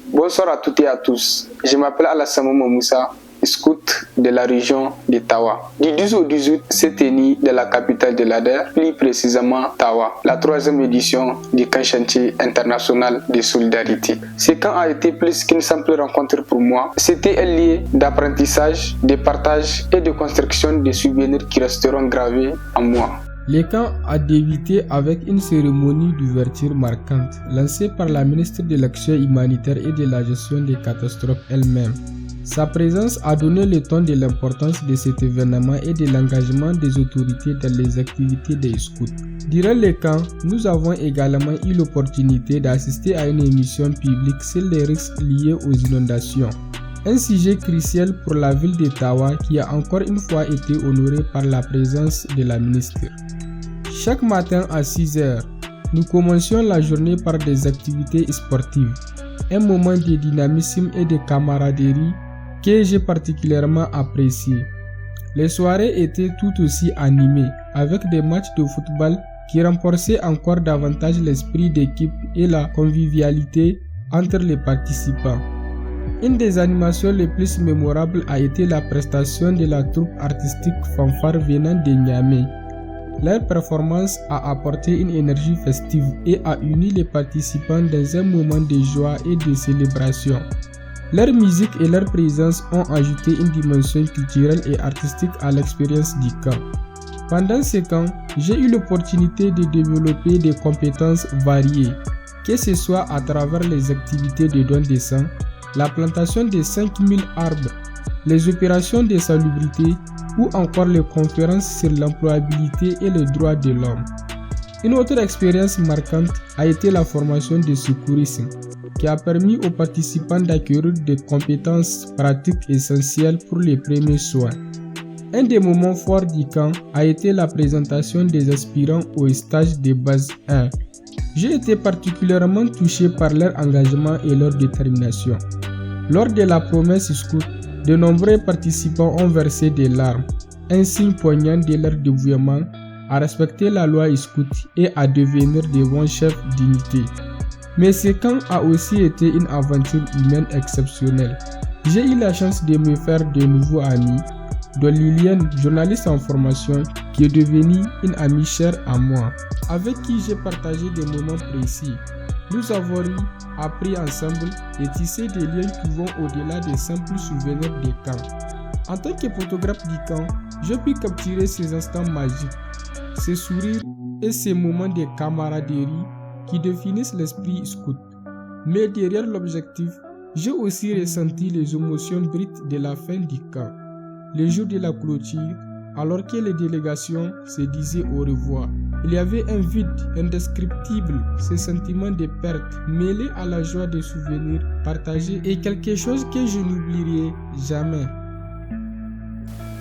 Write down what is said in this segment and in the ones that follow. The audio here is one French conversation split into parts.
Bonsoir à toutes et à tous. Je m'appelle Alassane Moussa, scout de la région de Tawa. Du 12 au 18 s'est tenu dans la capitale de l'Ader, plus précisément Tawa, la 3e édition du camp chantier international de solidarité. Ce camp a été plus qu'une simple rencontre pour moi. C'était un lieu d'apprentissage, de partage et de construction de souvenirs qui resteront gravés en moi. Le camp a débuté avec une cérémonie d'ouverture marquante, lancée par la ministre de l'Action humanitaire et de la gestion des catastrophes elle-même. Sa présence a donné le ton de l'importance de cet événement et de l'engagement des autorités dans les activités des scouts. Durant le camp, nous avons également eu l'opportunité d'assister à une émission publique sur les risques liés aux inondations. Un sujet crucial pour la ville de Tawa qui a encore une fois été honoré par la présence de la ministre. Chaque matin à 6 h, nous commencions la journée par des activités sportives, un moment de dynamisme et de camaraderie que j'ai particulièrement apprécié. Les soirées étaient tout aussi animées, avec des matchs de football qui renforçaient encore davantage l'esprit d'équipe et la convivialité entre les participants. Une des animations les plus mémorables a été la prestation de la troupe artistique Fanfare venant de Niamey. Leur performance a apporté une énergie festive et a uni les participants dans un moment de joie et de célébration. Leur musique et leur présence ont ajouté une dimension culturelle et artistique à l'expérience du camp. Pendant ce camp, j'ai eu l'opportunité de développer des compétences variées, que ce soit à travers les activités de don de sang, la plantation de 5000 arbres, les opérations de salubrité ou encore les conférences sur l'employabilité et les droits de l'homme. Une autre expérience marquante a été la formation de secourisme, qui a permis aux participants d'acquérir des compétences pratiques essentielles pour les premiers soins. Un des moments forts du camp a été la présentation des aspirants au stage de base 1. J'ai été particulièrement touché par leur engagement et leur détermination. Lors de la promesse scout, de nombreux participants ont versé des larmes, un signe poignant de leur dévouement à respecter la loi scout et à devenir de bons chefs d'unité. Mais ce camp a aussi été une aventure humaine exceptionnelle. J'ai eu la chance de me faire de nouveaux amis, dont Liliane, journaliste en formation, qui est devenue une amie chère à moi, avec qui j'ai partagé des moments précis. Nous avons ri, appris ensemble et tissé des liens qui vont au-delà des simples souvenirs des camps. En tant que photographe du camp, j'ai pu capturer ces instants magiques, ces sourires et ces moments de camaraderie qui définissent l'esprit scout. Mais derrière l'objectif, j'ai aussi ressenti les émotions brutes de la fin du camp. Le jour de la clôture, alors que les délégations se disaient au revoir, il y avait un vide indescriptible, ce sentiment de perte mêlé à la joie des souvenirs partagés et quelque chose que je n'oublierai jamais.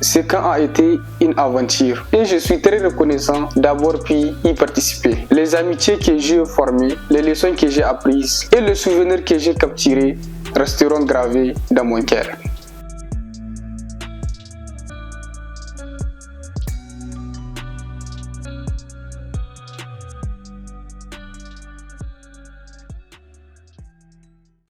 Ce camp a été une aventure et je suis très reconnaissant d'avoir pu y participer. Les amitiés que j'ai formées, les leçons que j'ai apprises et les souvenirs que j'ai capturés resteront gravés dans mon cœur.